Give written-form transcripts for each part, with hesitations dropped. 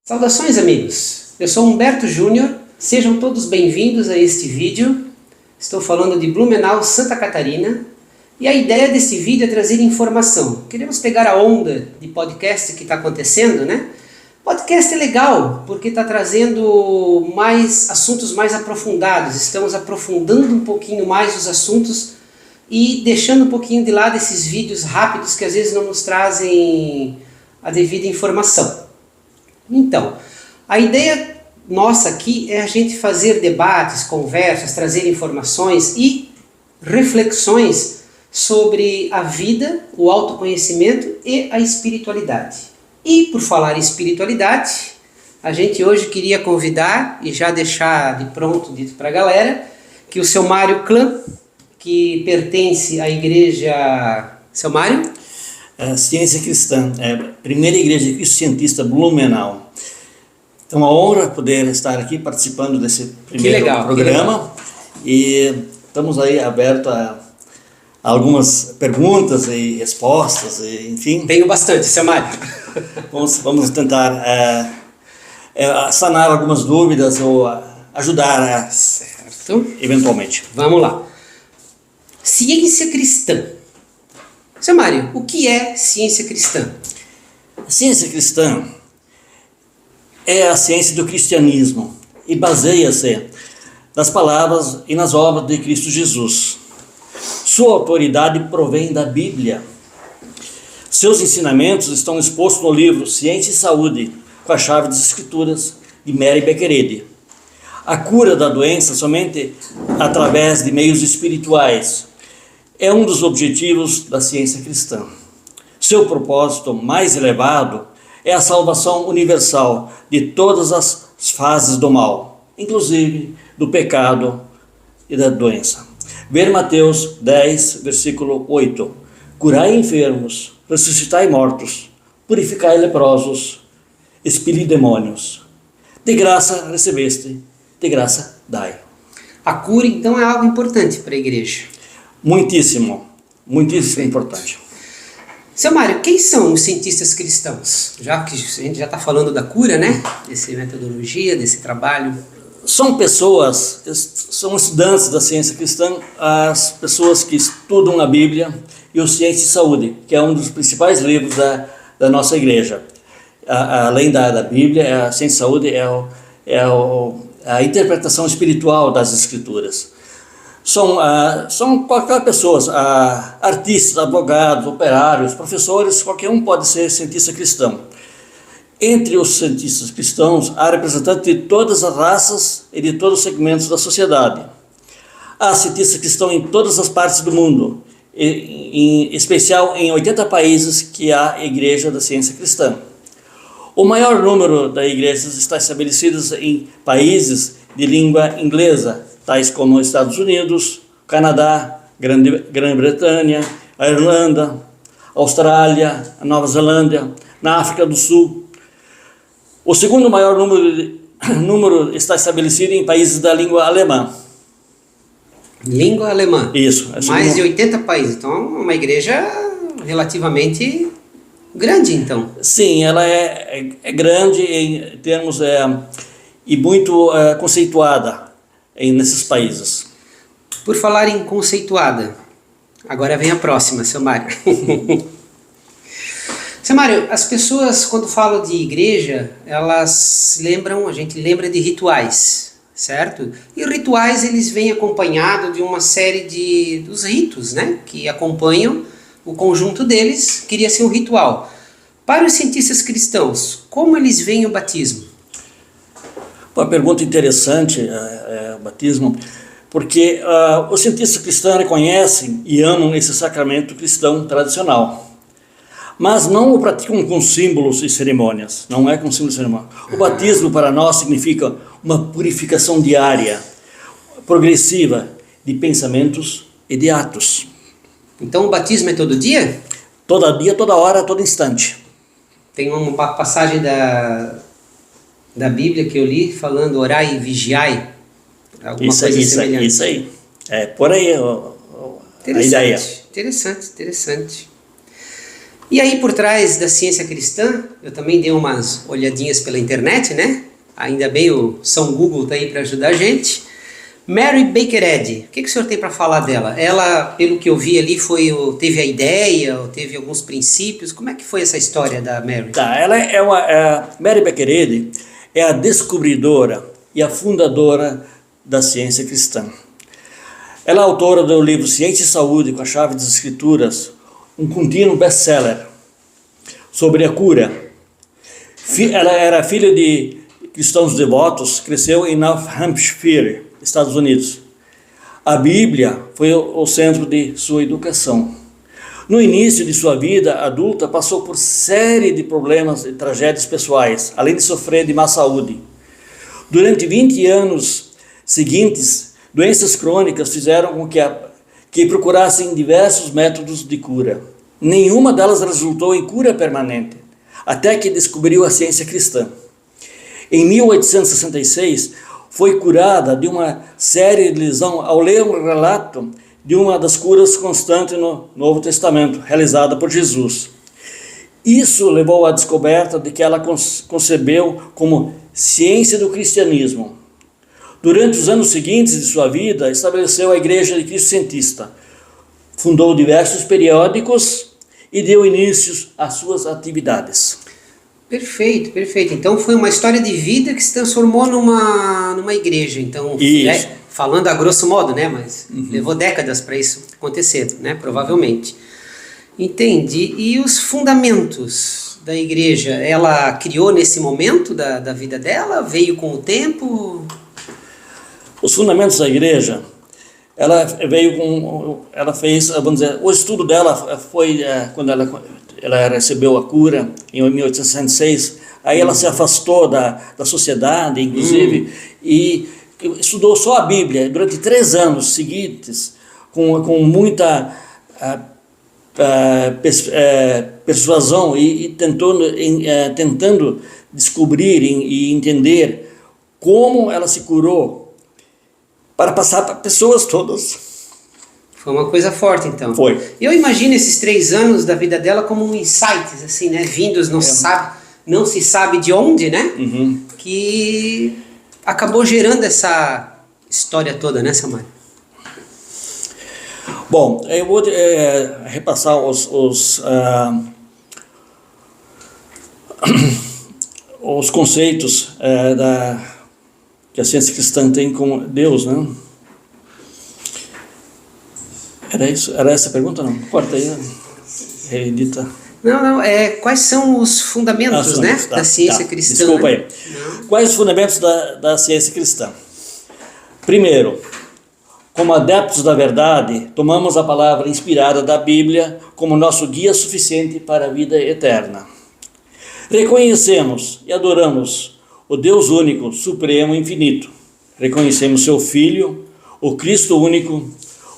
Saudações, amigos! Eu sou Humberto Júnior, sejam todos bem-vindos a este vídeo. Estou falando de Blumenau, Santa Catarina, e a ideia desse vídeo é trazer informação. Queremos pegar a onda de podcast que está acontecendo, né? Podcast é legal, porque está trazendo mais assuntos mais aprofundados, estamos aprofundando um pouquinho mais os assuntos e deixando um pouquinho de lado esses vídeos rápidos que às vezes não nos trazem a devida informação. Então, a ideia nossa aqui é a gente fazer debates, conversas, trazer informações e reflexões sobre a vida, o autoconhecimento e a espiritualidade. E por falar em espiritualidade, a gente hoje queria convidar e já deixar de pronto dito para a galera que o seu Mário Clã, que pertence à igreja... Seu Mário? Ciência Cristã, primeira igreja cristo-cientista Blumenau. É uma honra poder estar aqui participando desse primeiro programa. E estamos aí abertos a algumas perguntas e respostas, e, enfim. Tenho bastante, seu Mário. Vamos tentar sanar algumas dúvidas ou ajudar certo. Eventualmente. Vamos lá. Ciência cristã. Seu Mário, o que é ciência cristã? A ciência cristã é a ciência do cristianismo e baseia-se nas palavras e nas obras de Cristo Jesus. Sua autoridade provém da Bíblia. Seus ensinamentos estão expostos no livro Ciência e Saúde, com a chave das Escrituras de Mary Beckered. A cura da doença somente através de meios espirituais é um dos objetivos da ciência cristã. Seu propósito mais elevado é a salvação universal de todas as fases do mal, inclusive do pecado e da doença. Ver Mateus 10, versículo 8. Curai enfermos, ressuscitai mortos, purificai leprosos, expeli demônios. De graça recebeste, de graça dai. A cura, então, é algo importante para a igreja. Muitíssimo importante. Seu Mário, quem são os cientistas cristãos? Já que a gente já está falando da cura, né? Dessa metodologia, desse trabalho. São pessoas, são estudantes da ciência cristã, as pessoas que estudam a Bíblia e o Ciência e Saúde, que é um dos principais livros da nossa igreja. Além da Bíblia, a Ciência e Saúde é a interpretação espiritual das Escrituras. São qualquer pessoas, artistas, advogados, operários, professores, qualquer um pode ser cientista cristão. Entre os cientistas cristãos, há representantes de todas as raças e de todos os segmentos da sociedade. Há cientistas cristãos em todas as partes do mundo, em especial em 80 países que há Igreja da Ciência Cristã. O maior número de igrejas está estabelecidas em países de língua inglesa, tais como Estados Unidos, Canadá, Grã-Bretanha, a Irlanda, Austrália, a Nova Zelândia, na África do Sul. O segundo maior número está estabelecido em países da língua alemã. Língua alemã? Isso. Mais de 80 países, então é uma igreja relativamente grande, então. Sim, ela é grande em termos e muito conceituada nesses países. Por falar em conceituada, agora vem a próxima, seu Mário. Seu Mário, as pessoas quando falam de igreja, a gente lembra de rituais, certo? E rituais eles vêm acompanhados de uma série dos ritos, né? Que acompanham o conjunto deles, queria ser um ritual. Para os cientistas cristãos, como eles veem o batismo? Uma pergunta interessante, o batismo, porque os cientistas cristãos reconhecem e amam esse sacramento cristão tradicional, mas não o praticam com símbolos e cerimônias, não é com símbolos e cerimônias. O batismo para nós significa uma purificação diária, progressiva, de pensamentos e de atos. Então o batismo é todo dia? Todo dia, toda hora, todo instante. Tem uma passagem da Bíblia que eu li falando orai e vigiai, alguma coisa semelhante. Isso aí, por aí a ideia. Interessante. E aí, por trás da ciência cristã, eu também dei umas olhadinhas pela internet, né? Ainda bem o São Google está aí para ajudar a gente. Mary Baker Eddy, o que o senhor tem para falar dela? Ela, pelo que eu vi ali, teve a ideia, ou teve alguns princípios. Como é que foi essa história da Mary? Tá, ela Mary Baker Eddy é a descobridora e a fundadora da ciência cristã. Ela é autora do livro Ciência e Saúde com a Chave das Escrituras, um contínuo best-seller sobre a cura. Ela era filha de cristãos devotos, cresceu em North Hampshire, Estados Unidos. A Bíblia foi o centro de sua educação. No início de sua vida adulta, passou por série de problemas e tragédias pessoais, além de sofrer de má saúde. Durante 20 anos seguintes, doenças crônicas fizeram com que procurassem diversos métodos de cura. Nenhuma delas resultou em cura permanente, até que descobriu a ciência cristã. Em 1866, foi curada de uma séria lesão ao ler um relato de uma das curas constantes no Novo Testamento, realizada por Jesus. Isso levou à descoberta de que ela concebeu como ciência do cristianismo. Durante os anos seguintes de sua vida, estabeleceu a Igreja de Cristo Cientista, fundou diversos periódicos e deu início às suas atividades. Perfeito, perfeito. Então foi uma história de vida que se transformou numa igreja. Então, falando a grosso modo, né? Mas levou décadas para isso acontecer, né? Provavelmente. Entendi. E os fundamentos da igreja, ela criou nesse momento da vida dela? Veio com o tempo? Os fundamentos da igreja, ela fez, vamos dizer, o estudo dela foi quando ela recebeu a cura em 1866, aí ela se afastou da sociedade, inclusive, e estudou só a Bíblia durante 3 anos seguintes, com muita persuasão e tentando descobrir e entender como ela se curou, para passar para pessoas todas. Foi uma coisa forte, então. Foi. Eu imagino esses 3 anos da vida dela como um insights, assim, né? Vindos, não se sabe de onde, né? Que acabou gerando essa história toda, né, Samário? Bom, eu vou repassar os conceitos que a ciência cristã tem com Deus, né? Era essa a pergunta? Não, corta aí, reedita. Não, quais são os fundamentos, né, da ciência cristã? Desculpa aí. Quais os fundamentos da ciência cristã? Primeiro, como adeptos da verdade, tomamos a palavra inspirada da Bíblia como nosso guia suficiente para a vida eterna. Reconhecemos e adoramos o Deus único, supremo e infinito. Reconhecemos seu Filho, o Cristo único,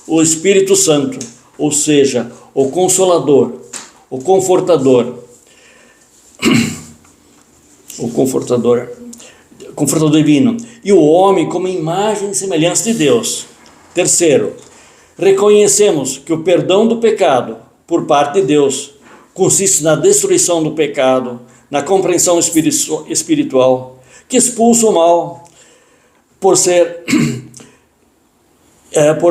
o Espírito Santo, ou seja, o Consolador, o Confortador divino, e o homem como imagem e semelhança de Deus. Terceiro, reconhecemos que o perdão do pecado por parte de Deus consiste na destruição do pecado, na compreensão espiritual, que expulsa o mal por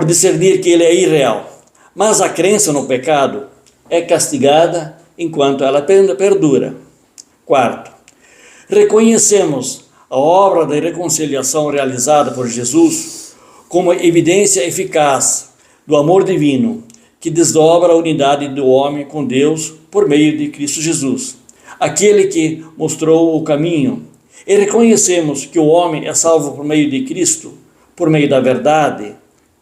discernir que ele é irreal. Mas a crença no pecado é castigada enquanto ela perdura. Quarto, reconhecemos a obra da reconciliação realizada por Jesus como evidência eficaz do amor divino que desdobra a unidade do homem com Deus por meio de Cristo Jesus, aquele que mostrou o caminho. E reconhecemos que o homem é salvo por meio de Cristo, por meio da verdade,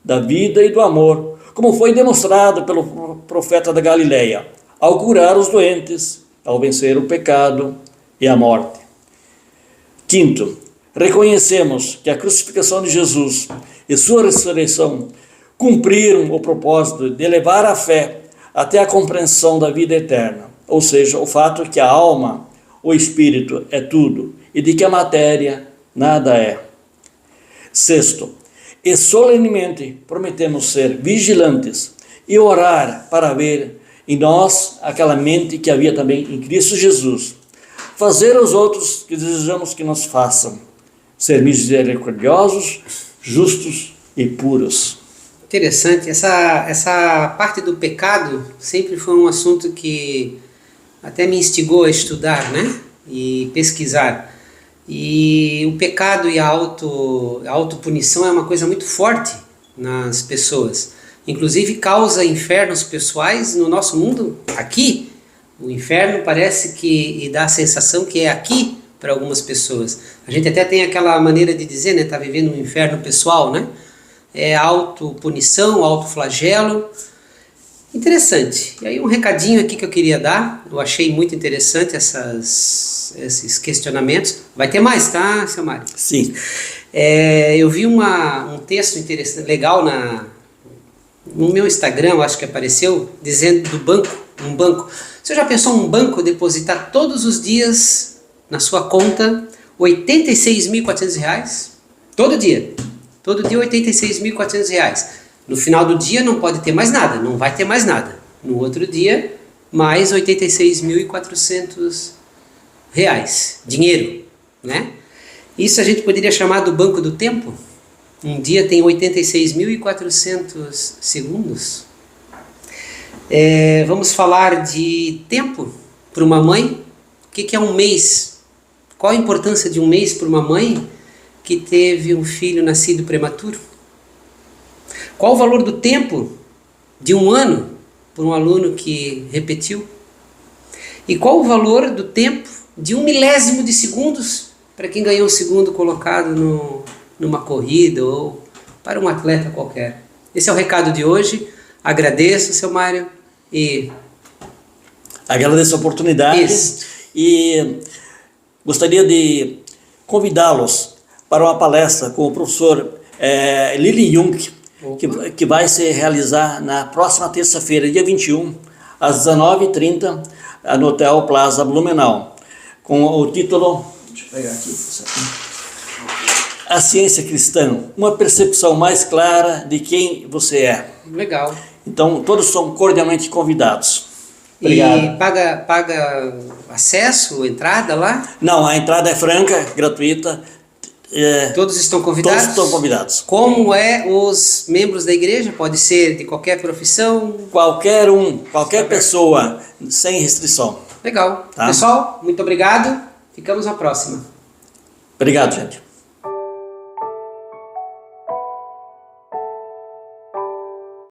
da vida e do amor, como foi demonstrado pelo profeta da Galileia, ao curar os doentes, ao vencer o pecado e a morte. Quinto, reconhecemos que a crucificação de Jesus e sua ressurreição cumpriram o propósito de levar a fé até a compreensão da vida eterna, ou seja, o fato que a alma, o espírito é tudo, e de que a matéria nada é. Sexto, e solenemente prometemos ser vigilantes e orar para ver em nós aquela mente que havia também em Cristo Jesus. Fazer aos outros o que desejamos que nos façam. Ser misericordiosos, justos e puros. Interessante. Essa parte do pecado sempre foi um assunto que até me instigou a estudar, né? E pesquisar. E o pecado e a autopunição é uma coisa muito forte nas pessoas. Inclusive causa infernos pessoais no nosso mundo, aqui. O inferno parece que, e dá a sensação que é aqui para algumas pessoas. A gente até tem aquela maneira de dizer, né? Tá vivendo um inferno pessoal, né? É autopunição, autoflagelo. Interessante. E aí um recadinho aqui que eu queria dar, eu achei muito interessante esses questionamentos. Vai ter mais, tá, seu Mário? Sim. Eu vi um texto interessante, legal no meu Instagram, eu acho que apareceu, dizendo do banco, um banco. Você já pensou um banco depositar todos os dias na sua conta R$86.400? Todo dia. Todo dia R$86.400. No final do dia não pode ter mais nada, não vai ter mais nada. No outro dia, mais R$86.400. Dinheiro, né? Isso a gente poderia chamar do banco do tempo? Um dia tem 86.400 segundos. Vamos falar de tempo para uma mãe. O que é um mês? Qual a importância de um mês para uma mãe que teve um filho nascido prematuro? Qual o valor do tempo de um ano para um aluno que repetiu? E qual o valor do tempo de 1/1000 de segundos para quem ganhou o segundo colocado numa corrida ou para um atleta qualquer? Esse é o recado de hoje. Agradeço, seu Mário, e agradeço a oportunidade e gostaria de convidá-los para uma palestra com o professor Lili Jung, que vai se realizar na próxima terça-feira, dia 21, às 19h30, no Hotel Plaza Blumenau, com o título, deixa eu pegar aqui, A Ciência Cristã, uma percepção mais clara de quem você é. Legal. Então, todos são cordialmente convidados. Obrigado. E paga acesso, entrada lá? Não, a entrada é franca, gratuita. Todos estão convidados? Todos estão convidados. Como os membros da igreja? Pode ser de qualquer profissão? Qualquer pessoa, sem restrição. Legal. Tá? Pessoal, muito obrigado. Ficamos na próxima. Obrigado, gente.